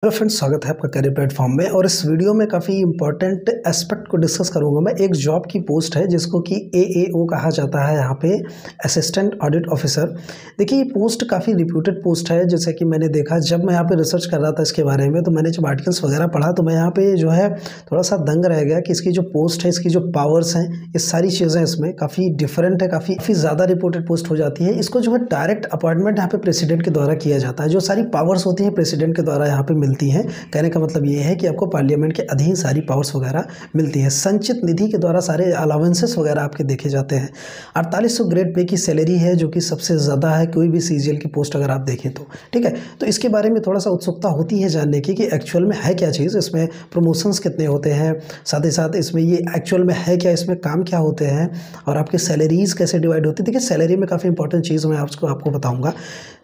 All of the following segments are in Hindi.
हेलो फ्रेंड्स, स्वागत है आपका करियर प्लेटफॉर्म में। और इस वीडियो में काफ़ी इंपॉर्टेंट एस्पेक्ट को डिस्कस करूंगा मैं। एक जॉब की पोस्ट है जिसको कि AAO कहा जाता है, यहाँ पे असिस्टेंट ऑडिट ऑफिसर। देखिए ये पोस्ट काफ़ी रिप्यूटेड पोस्ट है। जैसे कि मैंने देखा जब मैं यहाँ पे रिसर्च कर रहा था इसके बारे में, तो मैंने जब आर्टिकल्स वगैरह पढ़ा तो मैं यहाँ पे जो है थोड़ा सा दंग रह गया कि इसकी जो पोस्ट है, इसकी जो पावर्स हैं, ये सारी चीज़ें इसमें काफ़ी डिफरेंट है, काफ़ी ज़्यादा रिपोर्टेड पोस्ट हो जाती है। इसको जो है डायरेक्ट अपॉइंटमेंट यहाँ पे प्रेसिडेंट के द्वारा किया जाता है। जो सारी पावर्स होती हैं प्रेसिडेंट के द्वारा यहाँ पे मिलती हैं। कहने का मतलब ये है कि आपको पार्लियामेंट के अधीन सारी पावर्स वगैरह मिलती है। संचित निधि के द्वारा सारे अलाउंसेस वगैरह आपके देखे जाते हैं। 4800 ग्रेड पे की सैलरी है, जो कि सबसे ज़्यादा है कोई भी CGL की पोस्ट अगर आप देखें तो। ठीक है, तो इसके बारे में थोड़ा सा उत्सुकता होती है जानने की कि एक्चुअल में है क्या चीज़, इसमें प्रमोशंस कितने होते हैं, साथ ही साथ इसमें ये एक्चुअल में है क्या, इसमें काम क्या होते हैं और आपकी सैलरीज कैसे डिवाइड होती है। देखिए सैलरी में काफ़ी इंपॉर्टेंट चीज़ मैं आपको बताऊँगा।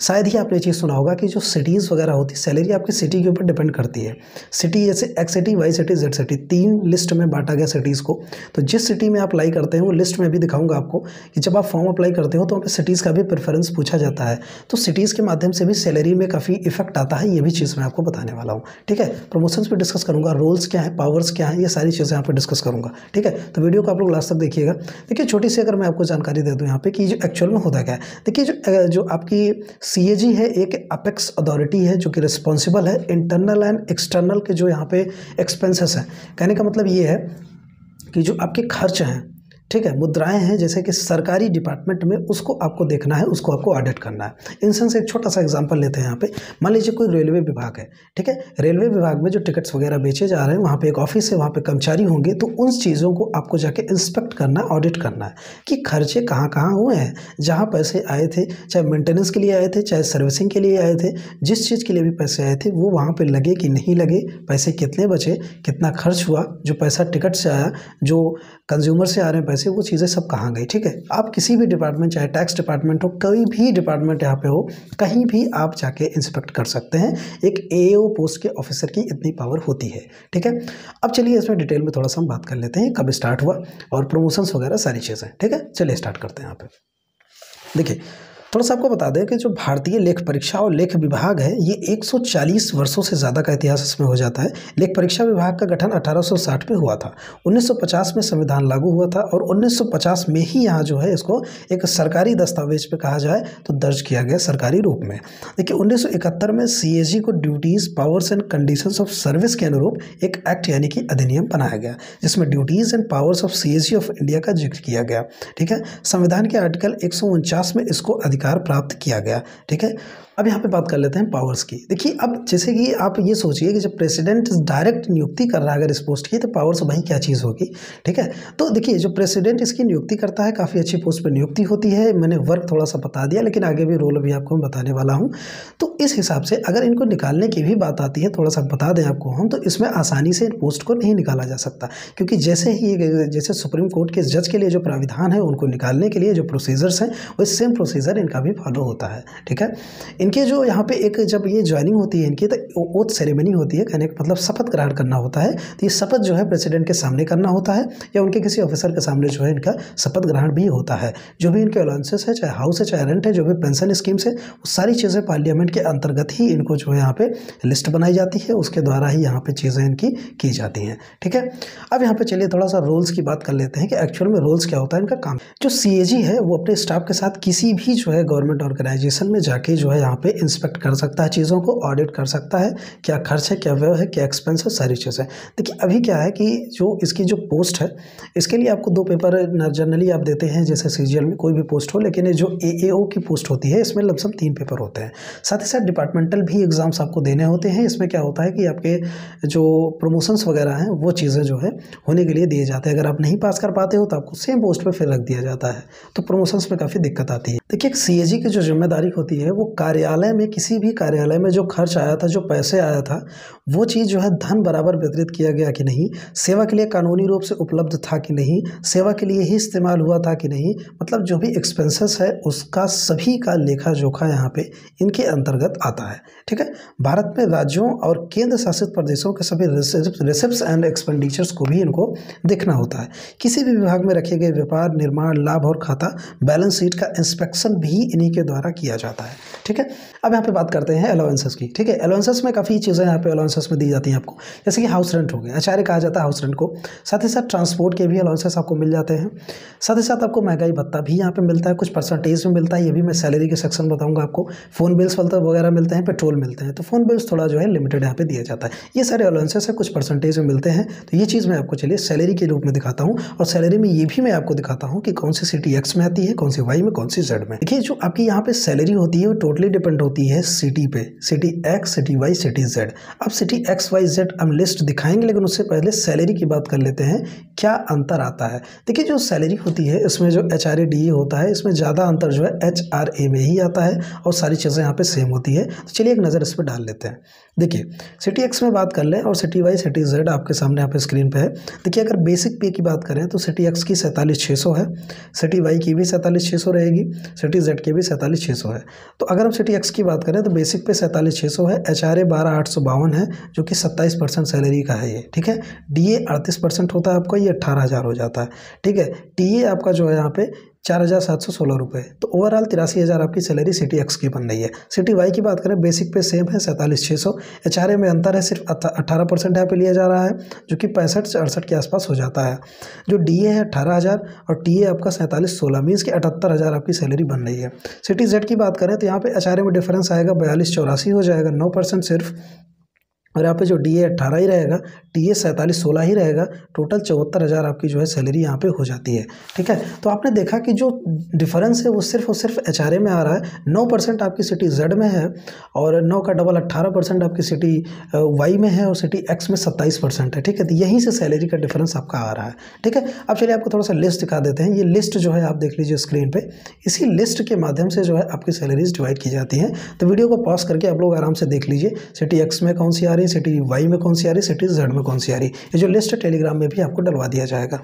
शायद ही आपने ये चीज़ सुना होगा कि जो सिटीज़ वगैरह होती है, सैलरी आपकी सिटी के ऊपर डिपेंड करती है। सिटी जैसे X city, Y city, Z city, 3 list में बांटा गया सिटीज़ को। तो जिस सिटी में आप अप्लाई करते हैं वो लिस्ट में भी दिखाऊंगा आपको कि जब आप फॉर्म अप्लाई करते हो तो वहाँ पे सिटीज़ का भी प्रेफरेंस पूछा जाता है। तो सिटीज़ के माध्यम से भी सैलरी में काफ़ी इफेक्ट आता है, ये भी चीज़ मैं आपको बताने वाला हूँ। ठीक है, प्रमोशंस पे डिस्कस करूँगा, रोल्स क्या है, पावर्स क्या है, ये सारी चीज़ें यहाँ पे डिस्कस करूँगा। ठीक है, तो वीडियो को आप लोग लास्ट तक देखिएगा। देखिए छोटी सी अगर मैं आपको जानकारी दे दूँ यहाँ पे कि जो एक्चुअल में होता क्या है। देखिए जो आपकी CAG है, एक अपेक्स अथॉरिटी है जो कि रिस्पॉन्सिबल है इंटरनल एंड एक्सटर्नल के जो यहाँ पे एक्सपेंसेस हैं। कहने का मतलब ये है कि जो आपके खर्च हैं, ठीक है, मुद्राएं हैं, जैसे कि सरकारी डिपार्टमेंट में, उसको आपको देखना है, उसको आपको ऑडिट करना है। इन सेंस एक छोटा सा एग्जांपल लेते हैं यहाँ पे। मान लीजिए कोई रेलवे विभाग है, ठीक है, रेलवे विभाग में जो टिकट्स वगैरह बेचे जा रहे हैं, वहाँ पे एक ऑफिस है, वहाँ पे कर्मचारी होंगे। तो उन चीज़ों को आपको जाके इंस्पेक्ट करना, ऑडिट करना है कि खर्चे कहाँ कहाँ हुए हैं, जहाँ पैसे आए थे, चाहे मेंटेनेंस के लिए आए थे, चाहे सर्विसिंग के लिए आए थे, जिस चीज़ के लिए भी पैसे आए थे वो वहाँ पर लगे कि नहीं लगे, पैसे कितने बचे, कितना खर्च हुआ, जो पैसा टिकट से आया, जो कंज्यूमर से आ रहे हैं पैसे, वो चीज़ें सब कहाँ गई। ठीक है, आप किसी भी डिपार्टमेंट, चाहे टैक्स डिपार्टमेंट हो, कोई भी डिपार्टमेंट यहाँ पे हो, कहीं भी आप जाके इंस्पेक्ट कर सकते हैं। एक AAO पोस्ट के ऑफिसर की इतनी पावर होती है। ठीक है, अब चलिए इसमें डिटेल में थोड़ा सा हम बात कर लेते हैं, कब स्टार्ट हुआ और प्रमोशंस वगैरह सारी चीज़ें। ठीक है, चलिए स्टार्ट करते हैं यहाँ पे। देखिए थोड़ा सा आपको बता दें कि जो भारतीय लेख परीक्षा और लेख विभाग है, ये 140 वर्षों से ज़्यादा का इतिहास इसमें हो जाता है। लेख परीक्षा विभाग का गठन 1860 में हुआ था। 1950 में संविधान लागू हुआ था और 1950 में ही यहाँ जो है इसको एक सरकारी दस्तावेज पे कहा जाए तो दर्ज किया गया सरकारी रूप में। देखिए 1971 में CAG को duties, powers and conditions of service के अनुरूप एक एक्ट यानी कि अधिनियम बनाया गया, जिसमें duties and powers of CAG of India का जिक्र किया गया। ठीक है, संविधान के आर्टिकल 149 में इसको अधिकार प्राप्त किया गया। ठीक है, अब यहाँ पे बात कर लेते हैं पावर्स की। देखिए अब जैसे कि आप ये सोचिए कि जब प्रेसिडेंट डायरेक्ट नियुक्ति कर रहा है अगर इस पोस्ट की, तो पावर्स वही क्या चीज़ होगी। ठीक है, तो देखिए जो प्रेसिडेंट इसकी नियुक्ति करता है, काफ़ी अच्छी पोस्ट पर नियुक्ति होती है। मैंने वर्क थोड़ा सा बता दिया, लेकिन आगे भी रोल भी आपको मैं बताने वाला हूँ। तो इस हिसाब से अगर इनको निकालने की भी बात आती है, थोड़ा सा बता दें आपको हम, तो इसमें आसानी से इन पोस्ट को नहीं निकाला जा सकता, क्योंकि जैसे सुप्रीम कोर्ट के जज के लिए जो प्राविधान है, उनको निकालने के लिए जो प्रोसीजर्स हैं, वही सेम प्रोसीजर इनका भी फॉलो होता है। ठीक है, इनके जो यहाँ पे एक जब ये ज्वाइनिंग होती है इनकी, तो ओथ सेरेमनी होती है, कहने का मतलब शपथ ग्रहण करना होता है। तो ये शपथ जो है प्रेसिडेंट के सामने करना होता है या उनके किसी ऑफिसर के सामने जो है इनका शपथ ग्रहण भी होता है। जो भी इनके अलाउंसेस है, चाहे हाउस है, चाहे रेंट है, जो भी पेंशन स्कीम्स है, वो सारी चीज़ें पार्लियामेंट के अंतर्गत ही इनको जो है यहाँ पे लिस्ट बनाई जाती है, उसके द्वारा ही यहाँ पे चीज़ें इनकी की जाती हैं। ठीक है, अब यहाँ पे चलिए थोड़ा सा रोल्स की बात कर लेते हैं कि एक्चुअल में रोल्स क्या होता है इनका काम। जो CAG है वो अपने स्टाफ के साथ किसी भी जो है गवर्नमेंट ऑर्गेनाइजेशन में जाके जो है यहाँ पे इंस्पेक्ट कर सकता है, चीज़ों को ऑडिट कर सकता है, क्या खर्च है, क्या व्यय है, क्या एक्सपेंस है, सारी चीज़ें। देखिए अभी क्या है कि जो इसकी जो पोस्ट है, इसके लिए आपको 2 पेपर जनरली आप देते हैं, जैसे CGL में कोई भी पोस्ट हो, लेकिन जो AAO की पोस्ट होती है इसमें लमसम 3 पेपर होते हैं। साथ ही साथ डिपार्टमेंटल भी एग्जाम्स आपको देने होते हैं। इसमें क्या होता है कि आपके जो प्रमोशंस वगैरह हैं वो चीज़ें जो है होने के लिए दिए जाते हैं। अगर आप नहीं पास कर पाते हो तो आपको सेम पोस्ट पर फिर रख दिया जाता है, तो प्रमोशंस में काफ़ी दिक्कत आती है। देखिए CAG की जो जिम्मेदारी होती है, वो कार्यालय में, किसी भी कार्यालय में जो खर्च आया था, जो पैसे आया था, वो चीज़ जो है धन बराबर वितरित किया गया कि नहीं, सेवा के लिए कानूनी रूप से उपलब्ध था कि नहीं, सेवा के लिए ही इस्तेमाल हुआ था कि नहीं, मतलब जो भी एक्सपेंसेस है उसका सभी का लेखा जोखा यहाँ पे इनके अंतर्गत आता है। ठीक है, भारत में राज्यों और केंद्र शासित प्रदेशों के सभी रिसिप्ट्स एंड एक्सपेंडिचर्स को भी इनको देखना होता है। किसी भी विभाग में रखे गए व्यापार, निर्माण, लाभ और खाता बैलेंस शीट का इंस्पेक्शन भी इन्हीं के द्वारा किया जाता है। ठीक है, अब यहाँ पे बात करते हैं अलाउंसेस की। ठीक है, अलाउंसेस में काफ़ी चीज़ें यहाँ पे अलाउंसेस में दी जाती हैं आपको, जैसे कि हाउस रेंट हो गया, एचआरए कहा जाता है हाउस रेंट को। साथ ही साथ ट्रांसपोर्ट के भी अलाउंसेस आपको मिल जाते हैं। साथ ही साथ आपको महंगाई भत्ता भी यहाँ पे मिलता है, कुछ परसेंटेज में मिलता है, ये भी मैं सैलरी के सेक्शन बताऊँगा आपको। फ़ोन बिल्स वगैरह मिलते हैं, पेट्रोल मिलते हैं, तो फ़ोन बिल्स थोड़ा जो है लिमिटेड यहाँ पे दिया जाता है। ये सारे अलाउंसेस है, कुछ परसेंटेज में मिलते हैं। तो ये चीज़ मैं आपको चलिए सैलरी के रूप में दिखाता हूँ, और सैलरी में ये भी मैं आपको दिखाता हूँ कि कौन सी सिटी एक्स में आती है, कौन सी वाई में, कौन सी जेड में। देखिए, जो आपकी यहाँ पे सैलरी होती है वो टोटली डिपेंड होती है सिटी पे, city X, city Y, city Z. अब सिटी एक्स वाई जेड हम लिस्ट दिखाएंगे, लेकिन उससे पहले सैलरी की बात कर लेते हैं, क्या अंतर आता है। देखिए, जो सैलरी होती है इसमें जो एचआरए डीए होता है, इसमें ज़्यादा अंतर जो है एचआरए में ही आता है, और सारी चीज़ें यहाँ पे सेम होती है। तो चलिए एक नज़र इस पर डाल लेते हैं। देखिए, सिटी एक्स में बात कर लें और सिटी वाई, सिटी जेड आपके सामने यहाँ पे स्क्रीन पे है। देखिए, अगर बेसिक पे की बात करें तो सिटी एक्स की 47,600 है, सिटी वाई की भी 47,600 रहेगी, सिटी जेड की भी 47,600 है। तो अगर हम सिटी एक्स की बात करें तो बेसिक पे 47,600 है, एचआरए 12,852 है, जो कि 27% सैलरी का है ये। ठीक है, डीए 38% होता है आपका, ये 18,000 हो जाता है। ठीक है, टीए आपका जो है यहाँ पे 4,716 रुपये। तो ओवरऑल 83,000 आपकी सैलरी सिटी एक्स की बन रही है। सिटी वाई की बात करें, बेसिक पे सेम है 47,600, एचआरए में अंतर है, सिर्फ 18% यहाँ पे लिया जा रहा है, जो कि 65 से 68 के आसपास हो जाता है। जो डीए है 18,000 और टीए आपका 47,16, मीन्स कि 78,000 आपकी सैलरी बन रही है। सिटी जेड की बात करें तो यहाँ पे एचआरए में डिफरेंस आएगा, 42,84 हो जाएगा, 9% सिर्फ, और यहाँ पे जो डीए 18 ही रहेगा, टीए 47,16 ही रहेगा, टोटल 74,000 आपकी जो है सैलरी यहाँ पे हो जाती है। ठीक है, तो आपने देखा कि जो डिफरेंस है वो सिर्फ एचआरए में आ रहा है। 9% आपकी सिटी जेड में है, और 9 का डबल 18% आपकी सिटी वाई में है, और सिटी एक्स में 27% है। ठीक है, तो यहीं से सैलरी का डिफरेंस आपका आ रहा है। ठीक है, अब चलिए आपको थोड़ा सा लिस्ट दिखा देते हैं। ये लिस्ट जो है आप देख लीजिए स्क्रीन पर, इसी लिस्ट के माध्यम से जो है आपकी सैलरीज डिवाइड की जाती हैं। तो वीडियो को पॉज करके आप लोग आराम से देख लीजिए, सिटी एक्स में कौन सी आ रही, सिटी वाई में कौन सी आ रही, सिटी जेड में कौन सी आ रही। ये जो लिस्ट टेलीग्राम में भी आपको डलवा दिया जाएगा।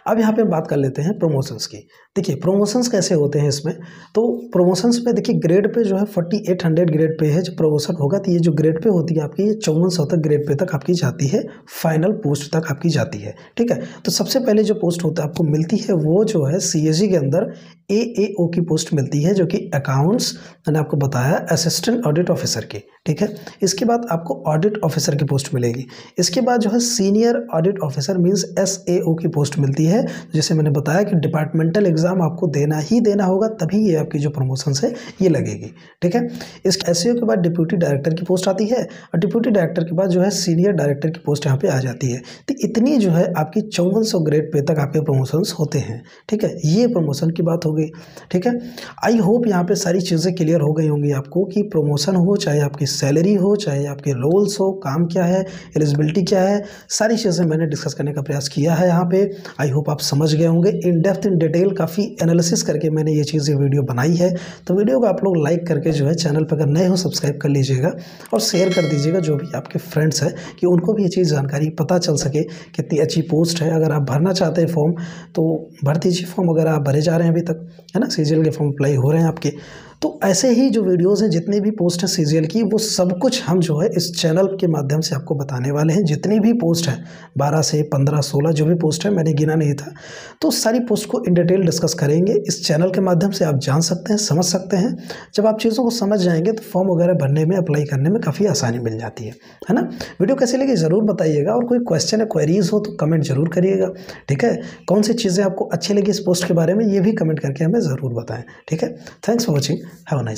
अब यहाँ पे बात कर लेते हैं प्रमोशंस की। देखिए, प्रमोशंस कैसे होते हैं इसमें, तो प्रमोशंस पे देखिए ग्रेड पे जो है 4800 ग्रेड पे है जो प्रमोशन होगा। तो ये जो ग्रेड पे होती है आपकी, ये 5400 तक ग्रेड पे तक आपकी जाती है, फाइनल पोस्ट तक आपकी जाती है। ठीक है, तो सबसे पहले जो पोस्ट होता है आपको मिलती है वो जो है सीएजी के अंदर एएओ की पोस्ट मिलती है, जो कि अकाउंट्स, मैंने आपको बताया, असिस्टेंट ऑडिट ऑफिसर की। ठीक है, इसके बाद आपको ऑडिट ऑफिसर की पोस्ट मिलेगी। इसके बाद जो है सीनियर ऑडिट ऑफिसर मींस एसएओ की पोस्ट मिलती है। जैसे मैंने बताया कि डिपार्टमेंटल एग्जाम आपको देना ही देना होगा, तभी ये आपकी जो प्रमोशन है ये लगेगी। ठीक है, इस एसएओ के बाद डिप्यूटी डायरेक्टर की पोस्ट आती है, और डिप्यूटी डायरेक्टर के बाद जो है सीनियर डायरेक्टर की पोस्ट यहाँ पे आ जाती है। तो इतनी जो है आपकी 5400 ग्रेड पे तक आपके प्रमोशंस होते हैं। ठीक है, ये प्रमोशन की बात हो गई। ठीक है, आई होप यहाँ पे सारी चीज़ें क्लियर हो गई होंगी आपको कि प्रमोशन हो, चाहे आपकी सैलरी हो, चाहे आपके रोल्स हो, काम क्या है, एलिजिबिलिटी क्या है, सारी चीज़ें मैंने डिस्कस करने का प्रयास किया है यहाँ पे। आई होप आप समझ गए होंगे। इन डेप्थ इन डिटेल काफ़ी एनालिसिस करके मैंने ये चीज़ वीडियो बनाई है। तो वीडियो को आप लोग लाइक करके जो है चैनल पर अगर नए हो सब्सक्राइब कर लीजिएगा, और शेयर कर दीजिएगा जो भी आपके फ्रेंड्स हैं, कि उनको भी ये चीज़ जानकारी पता चल सके कितनी अच्छी पोस्ट है। अगर आप भरना चाहते हैं फॉर्म तो भर दीजिए फॉर्म, अगर आप भरे जा रहे हैं अभी तक, है ना, सीजीएल के फॉर्म अप्लाई हो रहे हैं आपके। तो ऐसे ही जो वीडियोस हैं, जितने भी पोस्ट हैं सीजीएल की, वो सब कुछ हम जो है इस चैनल के माध्यम से आपको बताने वाले हैं। जितनी भी पोस्ट है 12 से 15 16 जो भी पोस्ट है, मैंने गिना नहीं था, तो सारी पोस्ट को इन डिटेल डिस्कस करेंगे इस चैनल के माध्यम से। आप जान सकते हैं, समझ सकते हैं। जब आप चीज़ों को समझ जाएंगे तो फॉर्म वगैरह भरने में, अप्लाई करने में काफ़ी आसानी मिल जाती है ना। वीडियो कैसे लगी ज़रूर बताइएगा, और कोई क्वेश्चन या क्वेरीज हो तो कमेंट जरूर करिएगा। ठीक है, कौन सी चीज़ें आपको अच्छी लगी इस पोस्ट के बारे में, ये भी कमेंट करके हमें ज़रूर बताएं। ठीक है, thanks for watching, have a nice.